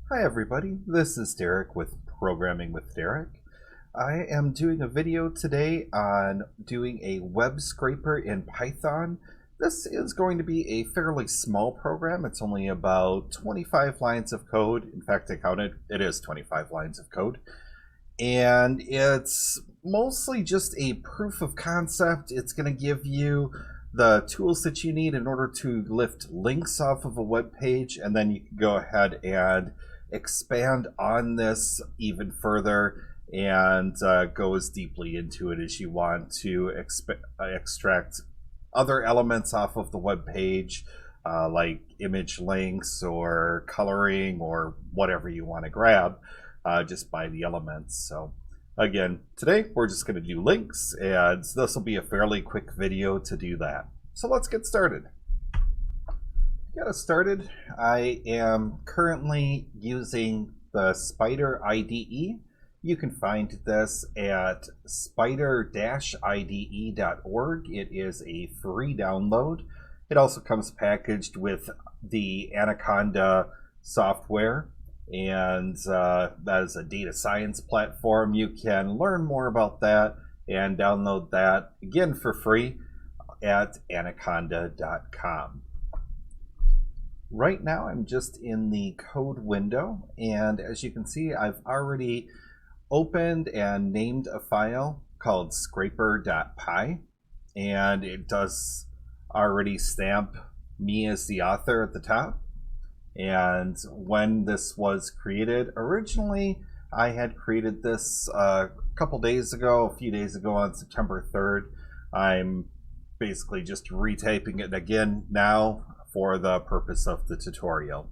Hi everybody, this is Derek with Programming with Derek. I am doing a video today on doing a web scraper in Python. This is going to be a fairly small program. It's only about 25 lines of code. In fact, I counted, it is 25 lines of code. And it's mostly just a proof of concept. It's going to give you the tools that you need in order to lift links off of a web page, and then you can go ahead and expand on this even further and go as deeply into it as you want to extract other elements off of the web page, like image links or coloring or whatever you want to grab just by the elements. So again, today we're just going to do links, and this will be a fairly quick video to do that. So let's get started. To get us started, I am currently using the Spyder IDE. You can find this at spyder-ide.org. It is a free download. It also comes packaged with the Anaconda software, and that is a data science platform. You can learn more about that and download that, again, for free at anaconda.com. Right now I'm just in the code window, and as you can see, I've already opened and named a file called scraper.py, and it does already stamp me as the author at the top. And when this was created, originally I had created this a few days ago on September 3rd. I'm basically just retyping it again now for the purpose of the tutorial.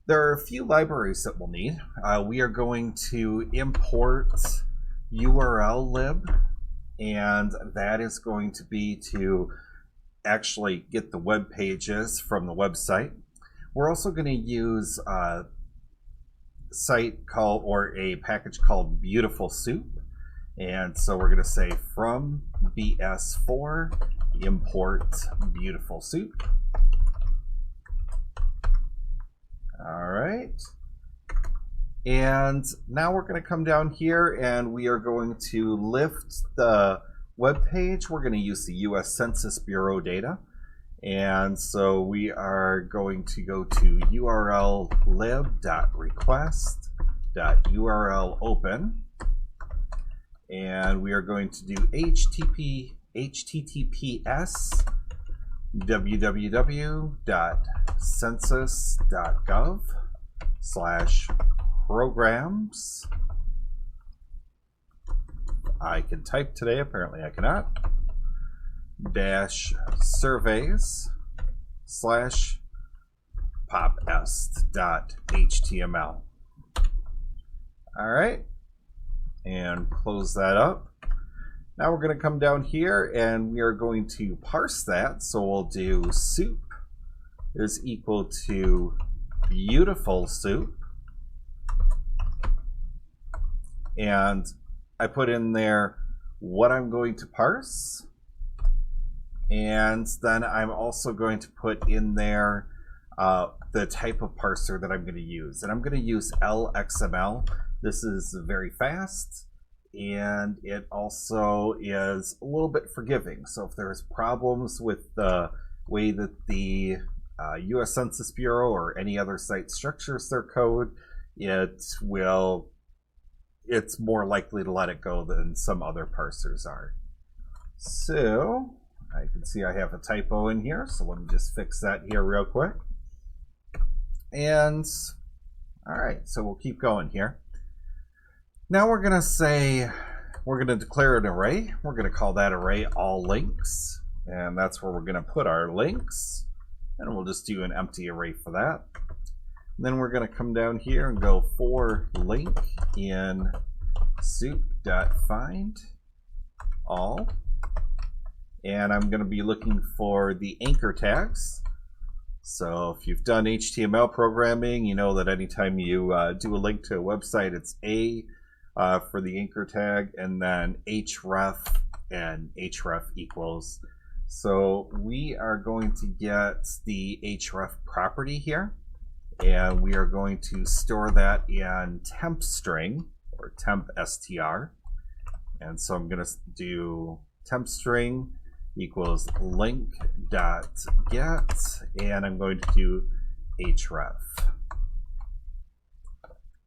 There are a few libraries that we'll need. We are going to import urllib, and that is going to be to actually get the web pages from the website. We're also going to use a package called Beautiful Soup. And so we're going to say from BS4 import Beautiful Soup. All right. And now we're going to come down here and we are going to lift the web page. We're going to use the US Census Bureau data. And so we are going to go to urllib.request.urlopen. And we are going to do https www.census.gov/programs. I can type today, apparently I cannot. -surveys/popest.html. All right. And close that up. Now we're going to come down here and we are going to parse that. So we'll do soup is equal to beautiful soup. And I put in there what I'm going to parse. And then I'm also going to put in there the type of parser that I'm going to use. And I'm going to use LXML. This is very fast, and it also is a little bit forgiving. So if there's problems with the way that the US Census Bureau or any other site structures their code, it's more likely to let it go than some other parsers are. So I can see I have a typo in here, so let me just fix that here real quick. And all right, so we'll keep going here. Now we're going to declare an array. We're going to call that array all links, and that's where we're going to put our links, and we'll just do an empty array for that. And then we're going to come down here and go for link in soup.find all, and I'm going to be looking for the anchor tags. So if you've done HTML programming, you know that anytime you do a link to a website, it's A for the anchor tag, and then href and href equals. So we are going to get the href property here, and we are going to store that in temp string or temp str. And so I'm going to do temp string equals link dot get, and I'm going to do href.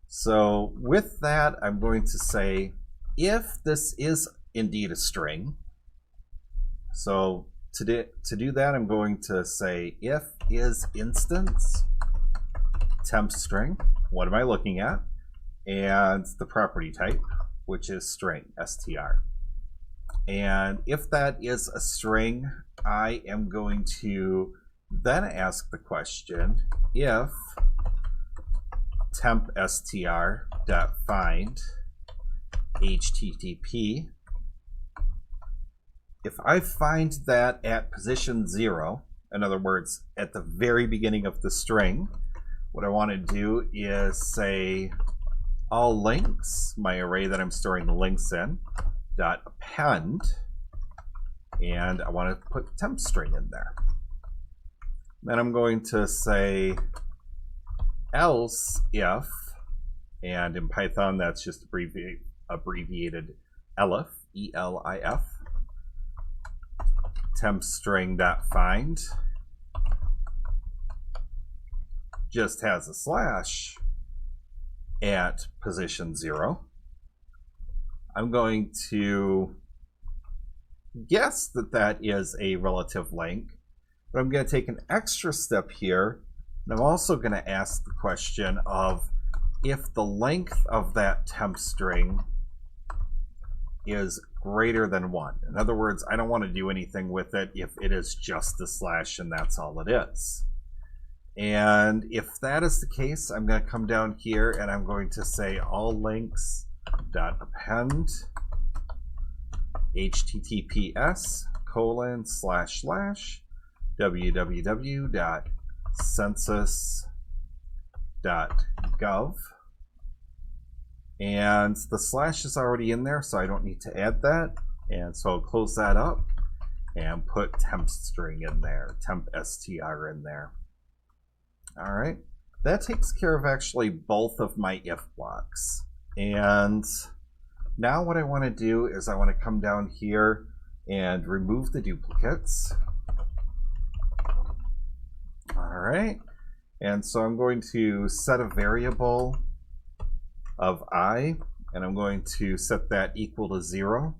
So with that, I'm going to say if this is indeed a string. So to do that, I'm going to say if is instance temp string. What am I looking at? And the property type, which is string, str. And if that is a string, I am going to then ask the question if temp str dot find http. If I find that at position 0, in other words, at the very beginning of the string, what I want to do is say all links, my array that I'm storing the links in, dot append, and I want to put temp string in there. Then I'm going to say else if, and in Python that's just abbreviated elif, E-L-I-F, temp string dot find just has a slash at position 0. I'm going to guess that that is a relative link, but I'm going to take an extra step here, and I'm also going to ask the question of if the length of that temp string is greater than 1. In other words, I don't want to do anything with it if it is just a slash and that's all it is. And if that is the case, I'm going to come down here and I'm going to say all links dot append https://www.census.gov. And the slash is already in there, so I don't need to add that. And so I'll close that up and put temp string in there, temp str in there. All right, that takes care of actually both of my if blocks. And now what I want to do is I want to come down here and remove the duplicates. All right, and so I'm going to set a variable of I, and I'm going to set that equal to 0.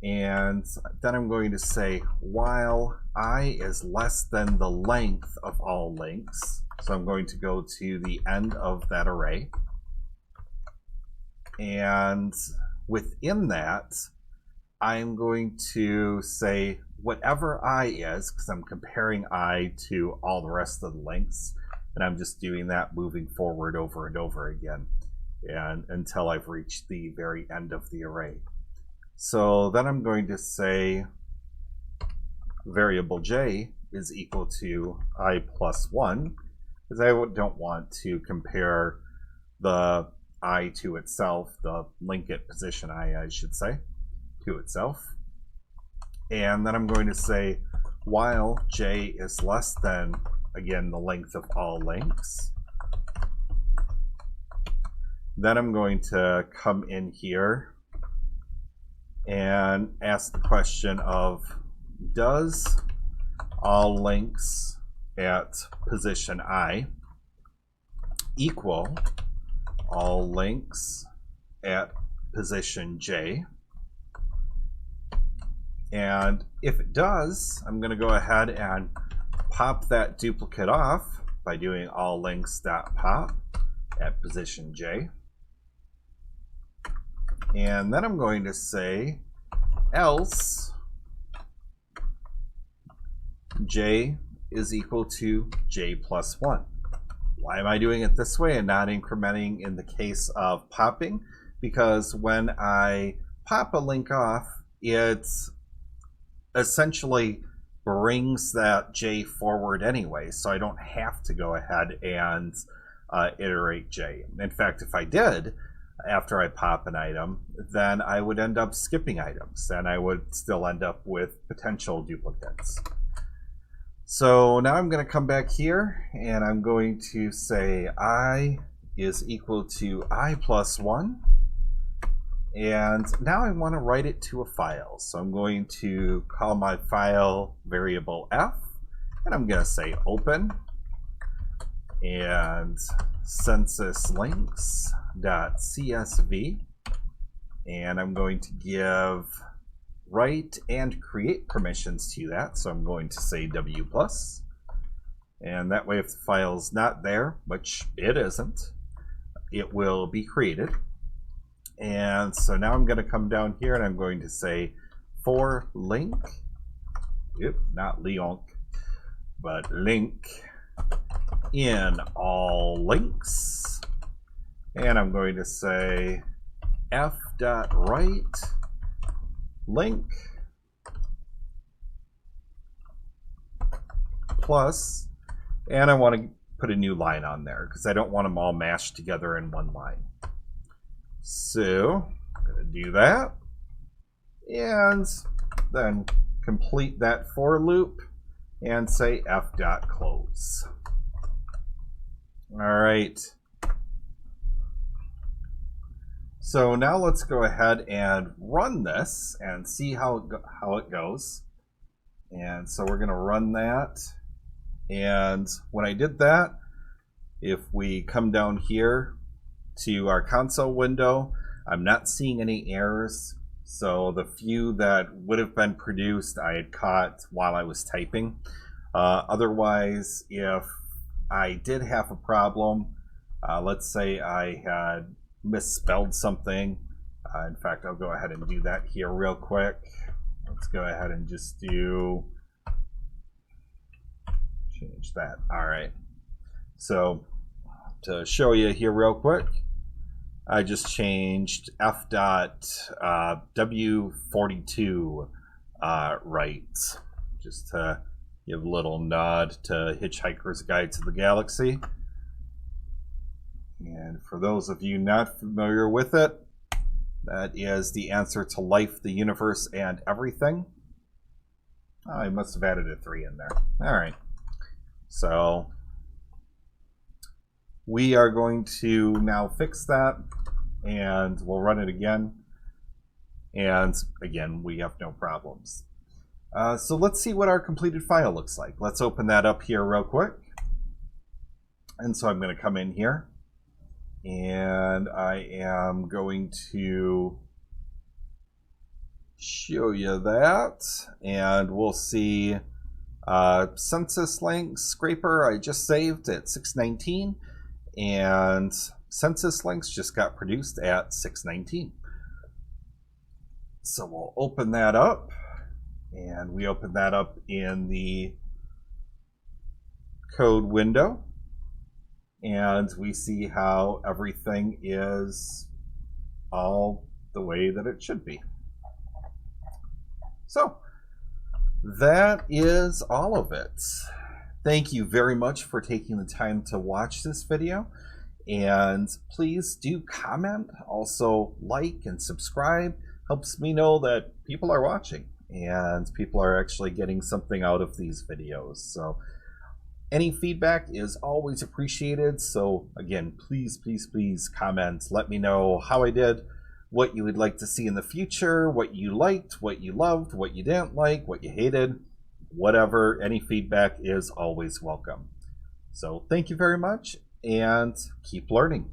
And then I'm going to say while I is less than the length of all links. So I'm going to go to the end of that array. And within that, I'm going to say whatever I is, because I'm comparing I to all the rest of the links. And I'm just doing that moving forward over and over again, and until I've reached the very end of the array. So then I'm going to say variable j is equal to I plus 1, because I don't want to compare the I to itself, the link at position I should say, to itself. And then I'm going to say while j is less than, again, the length of all links. Then I'm going to come in here and ask the question of does all links at position I equal all links at position j? And if it does, I'm going to go ahead and pop that duplicate off by doing all links.pop at position j. And then I'm going to say else j is equal to j plus 1. Why am I doing it this way and not incrementing in the case of popping? Because when I pop a link off, it essentially brings that j forward anyway, so I don't have to go ahead and iterate j. In fact, if I did, after I pop an item, then I would end up skipping items, and I would still end up with potential duplicates. So now I'm going to come back here and I'm going to say I is equal to I plus 1. And now I want to write it to a file. So I'm going to call my file variable f, and I'm going to say open and censuslinks.csv, and I'm going to give write and create permissions to that. So I'm going to say w+, and that way if the file's not there, which it isn't, it will be created. And so now I'm going to come down here and I'm going to say for link, not lionc, but link in all links. And I'm going to say f.write link plus, and I want to put a new line on there because I don't want them all mashed together in one line. So I'm going to do that and then complete that for loop and say f.close. All right. So now let's go ahead and run this and see how it goes. And so we're going to run that. And when I did that, if we come down here to our console window, I'm not seeing any errors. So the few that would have been produced, I had caught while I was typing. Otherwise, if I did have a problem, let's say I had misspelled something. In fact, I'll go ahead and do that here real quick. Let's go ahead and just change that. All right. So to show you here real quick, I just changed f.w42 right, just to give a little nod to Hitchhiker's Guide to the Galaxy. And for those of you not familiar with it, that is the answer to life, the universe, and everything. Oh, I must have added a 3 in there. All right. So we are going to now fix that, and we'll run it again. And again, we have no problems. So let's see what our completed file looks like. Let's open that up here real quick. And so I'm going to come in here, and I am going to show you that, and we'll see census links scraper I just saved at 619, and census links just got produced at 619. So we'll open that up, and we open that up in the code window, and we see how everything is all the way that it should be. So that is all of it. Thank you very much for taking the time to watch this video, and please do comment, also like and subscribe. Helps me know that people are watching and people are actually getting something out of these videos. So any feedback is always appreciated. So again, please comment. Let me know how I did, what you would like to see in the future, what you liked, what you loved, what you didn't like, what you hated, whatever. Any feedback is always welcome. So thank you very much, and keep learning.